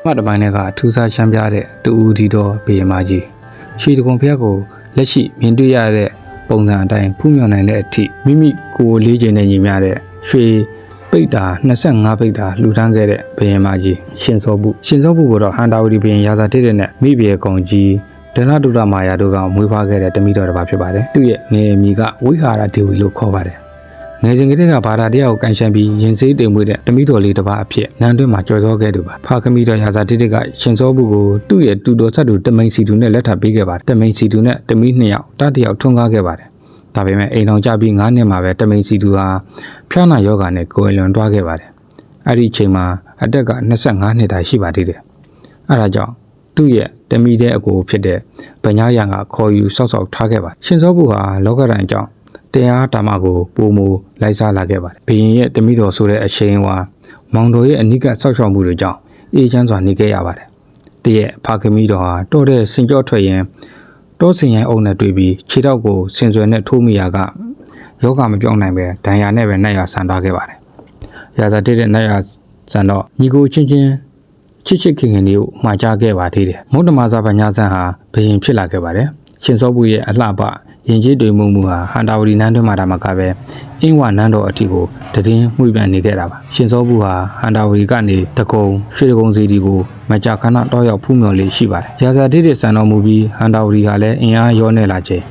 မှတ်တပိုင်းတွေကထူးဆန်းရှမ်းပြတဲ့တူဦးဒီတော်ဘေးမာကြီးရွှေတကုံဖျက်ကိုလက်ရှိမြင်တွေ့ရတဲ့ပုံစံအတိုင်းဖူးမြော်နိုင်တဲ့အထိမိမိကိုယ်လေးချိန်နဲ့ညီမျှတဲ့ရွှေပိတ်တာ25ပိတ်တာလှူဒန်းခဲ့တဲ့ဘယင်မကြီးရှင်စောပုကိုတော့ဟန်တာဝတီဘယင်ရာဇာတစ်တဲ့နဲ့မိဘရဲ့ကောင်ကြီးဒလဒုရမာယာတို့ကမွေးဖွားခဲ့တဲ့တမိတော်တစ်ပါးဖြစ်ပါတယ်သူ့ရဲ့ငယ်အမိကဝိဟာရဒေဝီလို့ခေါ်ပါတယ်ငယ်စဉ်ကတည်းကဘာသာတရားကိုကန်ရှမ်းပြီးရင်စိတ်တိမ်မွေးတဲ့တမိတော်လေးတစ်ပါးအဖြစ်နန်းတွင်းမှာကြော်သောခဲ့သူပါဖခမီတော်ရာဇာတစ်ကရှင်စောပုကိုသူ့ရဲ့တူတော်ဆက်သူတမိန်စီတူနဲ့လက်ထပ်ပေးခဲ့ပါတယ်တမိန်စီတူနဲ့တမိ2ယောက်တတစ်ယောက်ထွန်းကားခဲ့ပါတယ်ဒါပေမဲ့အိမ်အောင်ကြပြီး9နှစ်မှာပဲတမိန်စီတူဟာဖျားနာယောဂါနဲ့ကိုယ်လွန်သွားခဲ့ပါတယ်အဲ့ဒီအချိန်မှာအသက်က25နှစ်တာရှိပါသေးတယ်အဲ့ဒါကြောင့်သူ့ရဲ့တမိတဲ့အကိုဖြစ်တဲ့ဗညာရံကခေါ်ယူစောက်စောက်ထားခဲ့ပါတယ်ရှင်စောပုဟာလောကရန်အကြောင်းတရားဓမ္မကိုပုံမူလိုက်စားလာခဲ့ပါတယ်ဘုရင်ရဲ့တမိတော်ဆိုတဲ့အရှိန်ဝါမောင်တော်ရဲ့အနိကဆောက်ရှောက်မှုတွေကြောင့်အေးချမ်းစွာနေခဲ့ရပါတယ်တည့်ရဲ့ဖခမီတော်ဟာတော့တဲ့စင်ကြော့ထွက်ရင်တောစင်ရိုင်းအုပ်နဲ့တွေ့ပြီးခြေထောက်ကိုဆင်ဆွယ်နဲ့ထိုးမိရာကယောဂမပြောင်းနိုင်ပဲဒဏ်ရာနဲ့ပဲနှက်ရဆန်သွားခဲ့ပါတယ်ရာဇာတစ်တဲ့နှက်ရဆန်တော့ညီကိုချင်းချစ်ခင်ခင်လေးကိုမှာကြားခဲ့ပါသေးတယ်မုဒ္ဓမာဇဗညာဇန်ဟာဘယင်ဖြစ်လာခဲ့ပါတယ်ရှင်စောပုရဲ့အလှပရင်ကြီးတွေမှုဟာဟန်တာဝတီနန်းတွင်းမှာဒါမှကပဲအင်းဝနန်းတော်အထိကိုတည်င်းမှုပြန်နေခဲ့တာပါရှင်စောပုဟာဟန်တာဝတီကနေတကုံရွှေတကုံစီတီကိုမကြာခဏတော့ရောက်ဖူးမြော်လေးရှိပါတယ်ရာဇာတစ်တဲ့ဆန်တော်မူပြီးဟန်တာဝတီဟာလည်းအင်အားရောနေလာခြင်း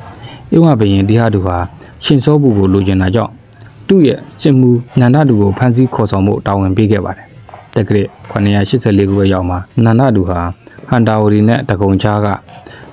အင်းဝဘယင်ဒီဟာသူဟာရှင်စောပုကိုလိုချင်တာကြောင့်သူ့ရဲ့စစ်မှုနန္ဒတူကိုဖမ်းဆီးခေါ်ဆောင်မှုတာဝန်ပေးခဲ့ပါတယ်တက္ကရာ984ခုပဲရောက်မှာနန္ဒတူဟာဟန်တာဝတီနဲ့တကုံချားက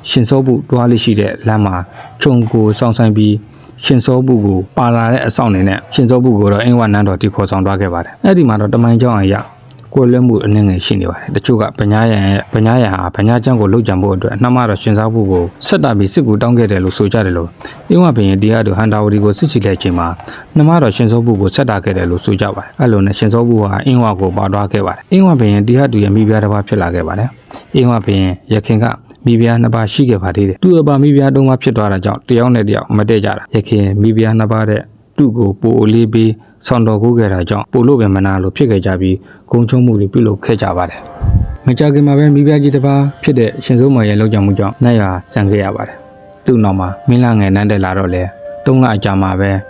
ရှင်စောပုတွားလိရှိတဲ့လမ်းမှာခြုံကိုစောင့်ဆိုင်ပြီးရှင်စောပုကိုပါလာတဲ့အဆောင်နေနဲ့ရှင်စောပုကိုတော့အင်းဝနန်းတော်တီခေါ်ဆောင်သွားခဲ့ပါတယ်အဲ့ဒီမှာတော့တမိုင်းကြောင်းအရာကိုလွဲမှုအနှင်းငယ်ရှိနေပါတယ်တချို့ကဗညာရံဟာဗညာကျန်းကိုလှုပ်ကြံဖို့အတွက်နှမတော်ရှင်စောပုကိုဆက်တာပြီးစစ်ကူတောင်းခဲ့တယ်လို့ဆိုကြတယ်လို့အင်းဝဘရင်တရားတို့ဟန်တာဝတီကိုစစ်ချီလိုက်ချိန်မှာနှမတော်ရှင်စောပုကိုဆက်တာခဲ့တယ်လို့ဆိုကြပါတယ်အဲ့လိုနဲ့ရှင်စောပုဟာအင်းဝကိုပါသွားခဲ့ပါတယ်အင်းဝဘရင်တရားတို့ရဲ့မိဖုရားတစ်ပါးဖြစ်လာခဲ့ပါတယ်အင်းဝဘရင်ရခင်ကမိဖုရား2ပါးရှိခဲ့ပါသေးတယ်သူ့အပါမိဖုရား3ပါးဖြစ်သွားတာကြောင့်တယောက်နဲ့တယောက်မတည့်ကြတာရခင်မိဖုရား2ပါးတဲ့သူ့ကိုပိုအလေးပေးဆောင်တော်ကိုခဲ့တာကြောင့်ပိုလို့ပဲမနာလို့ဖြစ်ခဲ့ကြပြီးဂုံချုံမှုတွေပြုလုပ်ခဲ့ကြပါတယ်မကြခင်မှာပဲမိဖုရားကြီးတစ်ပါးဖြစ်တဲ့ရှင်စိုးမော်ရဲ့လောက်ကြမှုကြောင့်နှက်ရဆန်ခဲ့ရပါတယ်သူ့နောက်မှာမင်းလာငယ်နန်းတက်လာတော့လေ3လအကြာမှာပဲ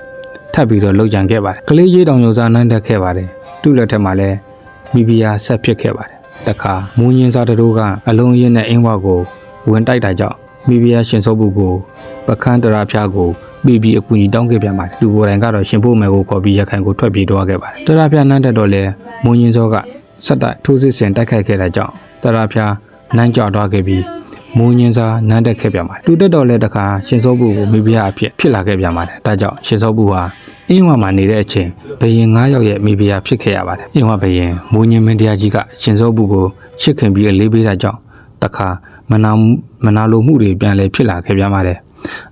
ထပ်ပြီးတော့လောက်ကြံခဲ့ပါတယ်ကလေးကြီးတောင်ရုံစားနန်းတက်ခဲ့ပါတယ်သူ့လက်ထက်မှာလည်းမိဖုရားဆက်ဖြစ်ခဲ့ပါတယ်တခါမူးညင်းစားတို့ကအလုံးရင်းနဲ့အင်းဝကိုဝင်တိုက်တာကြောင့်မိဖုရားရှင်စောပုကိုပခန်းတရာဖျားကိုပြီးအကူကြီးတောင်းခဲ့ပြန်ပါတယ်လူကိုယ်တိုင်ကတော့ရှင်ဖို့မယ်ကိုခေါ်ပြီးရခိုင်ကိုထွက်ပြေးသွားခဲ့ပါတယ်တရာဖျားနန်းတက်တော့လဲမုံရင်စောကဆက်တိုက်ထိုးစစ်ဆင်တိုက်ခိုက်ခဲ့တဲ့ကြောင့်တရာဖျားနန်းကျသွားခဲ့ပြီးမုံရင်စားနန်းတက်ခဲ့ပြန်ပါတယ်တူတက်တော့လဲတခါရှင်စောပုကိုမိဖုရားအဖြစ်လာခဲ့ပြန်ပါတယ်ဒါကြောင့်ရှင်စောပုဟာအင်းဝမှာနေတဲ့အချိန်ဘယင်9ယောက်ရဲ့မိဖုရားဖြစ်ခဲ့ရပါတယ်အင်းဝဘယင်မုံရင်မင်းတရားကြီးကရှင်စောပုကိုချစ်ခင်ပြီးအလေးပေးတာကြောင့်တခါမနာလိုမှုတွေပြန်လဲဖြစ်လာခဲ့ပြန်ပါတယ်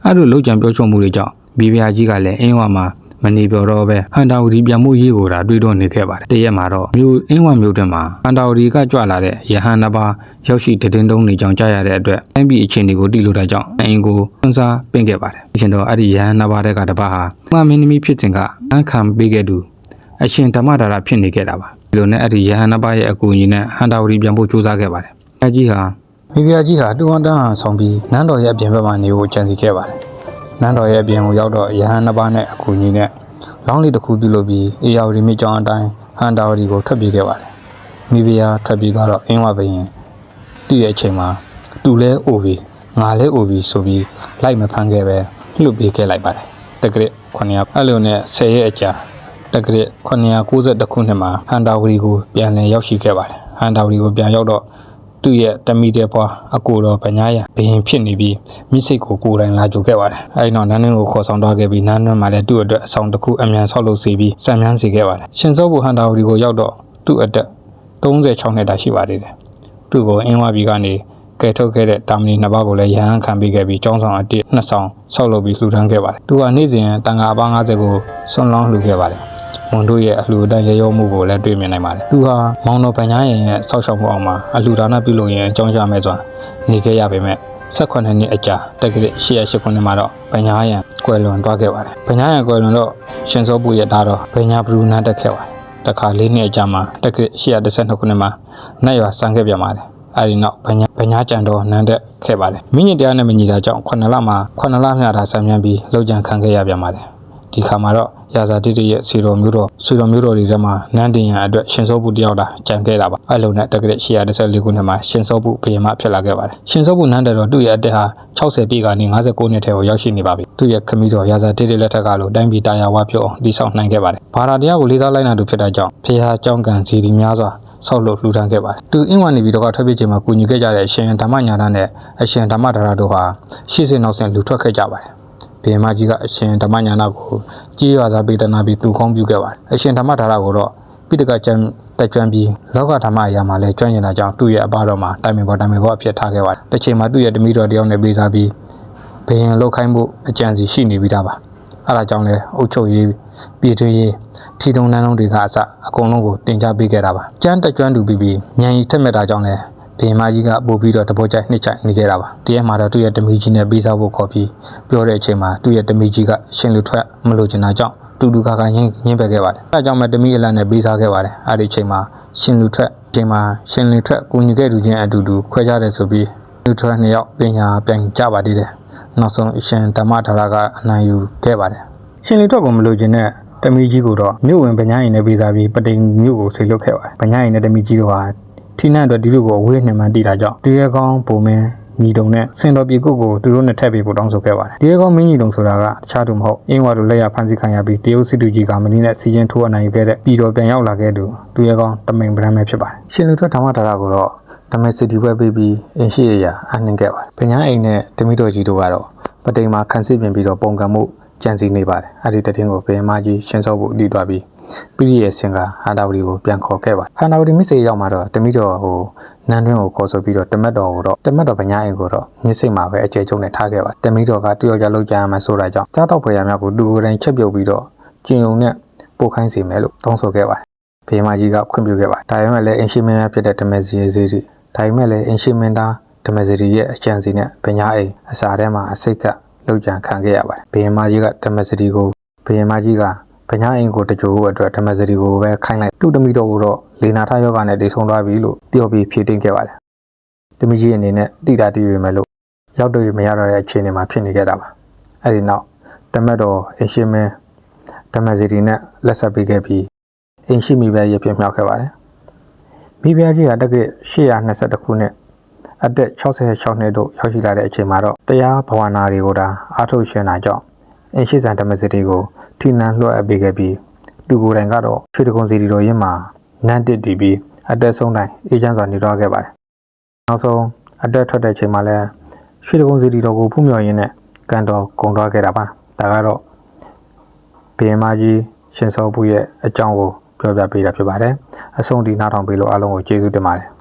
အဲ့လိုလောက်ကြံပြောချောမှုတွေကြောင့်မိဖုရားကြီးကလည်းအင်းဝမှာမနေပြောတော့ပဲဟန်တာဝတီပြန်မှုရေးကိုဒါတွေးတော့နေခဲ့ပါတယ်တရက်မှာတော့မြို့အင်းဝမြို့တွင်မှာဟန်တာဝတီကကြွလာတဲ့ရဟန်းနှစ်ပါးရောက်ရှိတည်င်းတုံးနေကြောင်းကြားရတဲ့အတွက်တိုင်းပြည်အခြေအနေကိုတိလို့တဲ့ကြောင့်အင်းကိုစွန့်စားပင့်ခဲ့ပါတယ်အရှင်တော်အဲ့ဒီရဟန်းနှစ်ပါးတဲ့ကတပါးဟာမမင်းသမီးဖြစ်စဉ်ကအန်းခံပေးခဲ့သူအရှင်ဓမ္မဒါရဖြစ်နေခဲ့တာပါဒီလိုနဲ့အဲ့ဒီရဟန်းနှစ်ပါးရဲ့အကူအညီနဲ့ဟန်တာဝတီပြန်ဖို့ကြိုးစားခဲ့ပါတယ်အကြီးဟာမိဖုရားကြီးဟာတူဟန်တန်းဟန်ဆောင်ပြီးနန်းတော်ရဲ့အပြင်ဘက်မှာနေဖို့ကြံစီခဲ့ပါတယ်နန်းတော်ရဲ့အပြင်ကိုရောက်တော့ရဟန်းနှစ်ပါးနဲ့အကူအညီနဲ့လောင်းလေးတစ်ခုပြုလုပ်ပြီးအေယာဝတီမြစ်ကြောင်းအတိုင်းဟန်တာဝတီကိုထွက်ပြေးခဲ့ပါတယ်မိဖုရားထွက်ပြေးသွားတော့အင်းဝဘယင်တည့်တဲ့အချိန်မှာသူလဲအိုပြီးငါလဲအိုပြီးဆိုပြီးလိုက်မဖမ်းခဲ့ပဲလှုပ်ပေးခဲ့လိုက်ပါတယ်တက္ကရာ900အဲ့လိုနဲ့10ရက်အကြာတက္ကရာ992ခုနှစ်မှာဟန်တာဝတီကိုပြန်လည်ရောက်ရှိခဲ့ပါတယ်ဟန်တာဝတီကိုပြန်ရောက်တော့သူ့ရဲ့တမိတဲ့ပွားအကိုတော်ဗညာရံဘယင်ဖြစ်နေပြီးမြစ်စိတ်ကိုကိုယ်တိုင်လာကြိုခဲ့ပါတယ်အဲဒီနောက်နန်းတွင်းကိုခေါ်ဆောင်သွားခဲ့ပြီးနန်းတွင်းမှာလည်းသူ့အတွက်အဆောင်တစ်ခုအမြန်ဆောက်လုပ်စီပြီးစံမြန်းစီခဲ့ပါတယ်ရှင်စောပုဟန်တာဝတီကိုရောက်တော့သူ့အတွက်36နှစ်တာရှိပါသေးတယ်သူ့ကိုအင်းဝပြည်ကနေကယ်ထုတ်ခဲ့တဲ့တာမဏိနှစ်ပါးကိုလည်းရဟန်းခံပေးခဲ့ပြီးကျောင်းဆောင်အတစ်2ဆောင်ဆောက်လုပ်ပြီးလှူဒန်းခဲ့ပါတယ်သူကနေ့စဉ်တန်ခါအပါ50ကိုဆွန်လောင်းလှူခဲ့ပါတယ်မွန်တို့ရဲ့အလှူဒန်းရရောမှုကိုလည်းတွေ့မြင်နိုင်ပါတယ်သူဟာမောင်တော်ဗညာရံရဲ့ဆောက်ရှောက်မှုအောင်မှာအလှူဒါနပြုလုပ်ရင်အကြောင်းရမယ်စွာနေခဲ့ရပေမဲ့18နှစ်အကြာတက္ကရာ808ခုနှစ်မှာတော့ဗညာရံကွယ်လွန်သွားခဲ့ပါတယ်ဗညာရံကွယ်လွန်တော့ရှင်စောပုရဲ့သားတော်ဗညာဘလူနန်းတက်ခဲ့ပါတယ် တခါ၄နှစ်အကြာမှာတက္ကရာ812ခုနှစ်မှာနတ်ရွာစံခဲ့ပြန်ပါတယ်အဲဒီနောက်ဗညာကြံတော်နန်းတက်ခဲ့ပါတယ်မိညစ်တရားနဲ့မညီတာကြောင့်9လမှာ9လမျှတာဆံပြန်ပြီးလောက်ကြံခံခဲ့ရပြန်ပါတယ်ဒီခါမှာတော့ရာဇာတိတရဲ့ဆွေတော်မျိုးတော်တွေထဲမှာနန်းတင်ရန်အတွက်ရှင်စောပုတယောက်တာကြံခဲ့တာပါအဲလိုနဲ့တက္ကရာ814ခုနှစ်မှာရှင်စောပုဘုရင်မဖြစ်လာခဲ့ပါတယ်ရှင်စောပုနန်းတက်တော်သူ့ရဲ့အသက်ဟာ60ပြည့်ကနေ59နှစ်ထဲကိုရောက်ရှိနေပါပြီသူ့ရဲ့ခမည်းတော်ရာဇာတိတလက်ထက်ကလိုတိုင်းပြည်တရားဝပြောင်းတည်ဆောက်နိုင်ခဲ့ပါတယ်ဘာသာတရားကိုလေးစားလိုက်နာသူဖြစ်တဲ့ကြောင့်ဖျားကြောင်းကံစီဒီများစွာဆောက်လုပ်လှူဒါန်းခဲ့ပါတယ်သူအင်္ဂဝါနေပြည်တော်ကထွက်ပြေးချိန်မှာကူညီခဲ့ကြတဲ့အရှင်ဓမ္မညာနာနဲ့အရှင်ဓမ္မဒါရတို့ဟာရှေ့စင်နောက်စင်လူထွက်ခဲ့ကြပါတယ်ဘုရင်မကြီးကအရှင်ဓမ္မညာနာကိုကြေးရွာစာပေးတနာပြီးသူကောင်းပြုခဲ့ပါတယ်အရှင်ဓမ္မဒါရကိုတော့ပိဋကကျမ်းတက်ကျွမ်းပြီးလောကဓမ္မအရာမှာလည်းကျွမ်းကျင်တာကြောင့်သူ့ရဲ့အပါတော်မှာတိုင်ပင်ဘောအဖြစ်ထားခဲ့ပါတယ်တစ်ချိန်မှာသူ့ရဲ့တမိတော်တယောက်နဲ့ပေးစားပြီးဘုရင်လောက်ခိုင်းမှုအကြံစီရှိနေပြီးသားပါအဲဒါကြောင့်လဲအုပ်ချုပ်ရေးပြည်ထွေးရေးထီထုံနန်းလုံးတွေကအစအကုန်လုံးကိုတင်ကြပေးခဲ့တာပါကျမ်းတက်ကျွမ်းသူပြီးဉာဏ်ကြီးထက်မြက်တာကြောင့်လဲဘုရင်မကြီးကပို့ပြီးတော့တဘောကြိုက်နှစ်ချိုက်နေခဲ့တာပါတရက်မှာတော့သူ့ရဲ့တမိကြီးနဲ့ပေးစားဖို့ခေါ်ပြီးပြောတဲ့အချိန်မှာသူ့ရဲ့တမိကြီးကရှင်လူထွက်မလို့ချင်တာကြောင့်တူတူခါခါညင်းပယ်ခဲ့ပါတယ်အဲဒါကြောင့်မှတမိအလတ်နဲ့ပေးစားခဲ့ပါတယ်အဲဒီအချိန်မှာရှင်လူထွက်ကိုညီခဲ့သူချင်းအတူတူခွဲကြတယ်ဆိုပြီးလူထွက်နှစ်ယောက်ပညာပြန်ကြပါသေးတယ်နောက်ဆုံးအရှင်ဓမ္မဒါရကအနိုင်ယူခဲ့ပါတယ်ရှင်လူထွက်ကိုမလို့ချင်တဲ့တမိကြီးကိုတော့မြို့ဝင်ဗညာရင်နဲ့ပေးစားပြီးပတိန်မြို့ကိုဆေလွတ်ခဲ့ပါတယ်ဗညာရင်နဲ့တမိကြီးတို့ဟာထီနန်းအတွက်ဒီလိုကိုအဝေးနှင်မှန်းတည်တာကြောင့်တရေကောင်းပုံမင်းညီတုံနဲ့စင်တော်ပြည်ကုတ်ကိုသူတို့နဲ့ထည့်ပေးဖို့တောင်းဆိုခဲ့ပါတယ်တရေကောင်းမင်းညီတုံဆိုတာကတခြားသူမဟုတ်အင်းဝါတို့လက်ရဖန်ဆီးခံရပြီးတရုတ်စစ်သူကြီးကမင်းနဲ့စီရင်ထိုးအနိုင်ယူခဲ့တဲ့ပြည်တော်ပြန်ရောက်လာခဲ့သူတရေကောင်းတမိန်ဗရမ်းပဲဖြစ်ပါတယ်ရှင်လူထွက်ဓမ္မဒါရကိုတော့ဓမ္မစစ်တီပွဲပေးပြီးအင်းရှိရအနှင်ခဲ့ပါတယ်ဗညာအိမ်နဲ့တမိတော်ကြီးတို့ကတော့ပတိန်မှာခန်းစစ်ပြင်ပြီးတော့ပုံကံမှုကြံစည်နေပါတယ်အဲ့ဒီတည်င်းကိုဘုရင်မကြီးရှင်းစောဖို့တည်သွားပြီးပြည်ရဲ့စင်ကဟာတာဝတီကိုပြန်ခေါ်ခဲ့ပါတယ်ဟာတာဝတီမစ်စေရောက်မှာတော့တမိတော်နန်းတွင်းကိုခေါ်ဆိုပြီးတော့တမတ်တော်ဗညာအိမ်ကိုတော့ညစ်စိတ်မှာပဲအကျယ်ကျုံနဲ့ထားခဲ့ပါတယ်တမိတော်ကသူ့ယောက်ျားလောက်ကြမ်းမှဆိုတာကြောင့်စားတော့ဖွယ်ရများကိုသူကိုယ်တိုင်ချက်ပြုတ်ပြီးတော့ကျင်ုံနဲ့ပို့ခိုင်းစေမယ်လို့တောင်းဆိုခဲ့ပါတယ်ဘုရင်မကြီးကခွင့်ပြုခဲ့ပါတယ်ဒါပေမဲ့လည်းအင်ရှိမင်းဖြစ်တဲ့ဓမ္မစီစီတီဒါပေမဲ့လည်းအင်ရှိမင်းသားဓမ္မစီတီရဲ့အကြံစီနဲ့ဗညာအိမ်အစာထဲမှာအစိတ်ကလောက်ကြံခံခဲ့ရပါတယ်ဘုရင်မကြီးကဓမ္မစီတီကိုဗညာအိမ်ကိုတကြိုအတွက်ဓမ္မစရီကိုပဲခိုင်းလိုက်သူ့တမိတော်ကိုတော့လေနာထယောဂနဲ့တိတ်ဆုံးသွားပြီလို့ပြောပြီးဖြေတင်ခဲ့ပါတယ်တမိကြီးအနေနဲ့တိတာတည်ရမယ်လို့ရောက်တော့မရတော့တဲ့အခြေအနေမှာဖြစ်နေခဲ့တာပါအဲဒီနောက်တမတ်တော်အင်ရှိမင်းဓမ္မစရီနဲ့လက်ဆက်ပေးခဲ့ပြီးအင်ရှိမိပဲရပြမြောက်ခဲ့ပါတယ်မိဖုရားကြီးကတက္ကရာ822ခုနှစ်အသက်66နှစ်တို့ရောက်ရှိလာတဲ့အချိန်မှာတော့တရားဘဝနာတွေကိုဒါအားထုတ်ရှင်တာကြောင့်အင်ရှိဆန်ဓမ္မစရီကိုထီနန်းလွှတ်အပ်ပေးခဲ့ပြီးသူကိုယ်တိုင်ကတော့ရွှေတကုံစီတီတော်ရင်းမှာနန်းတစ်တည်ပြီးအသက်ဆုံးတိုင်းအေးချမ်းစွာနေသွားခဲ့ပါတယ်နောက်ဆုံးအသက်ထွက်တဲ့ချိန်မှာလည်းရွှေတကုံစီတီတော်ကိုဖူးမြော်ရင်းနဲ့ကန်တော်ကုံသွားခဲ့တာပါဒါကတော့ဘုရင်မကြီးရှင်စောပုရဲ့အကြောင်းကိုပြောပြပေးတာဖြစ်ပါတယ်အဆုံးထိနားထောင်ပေးလို့အားလုံးကိုကျေးဇူးတင်ပါတယ်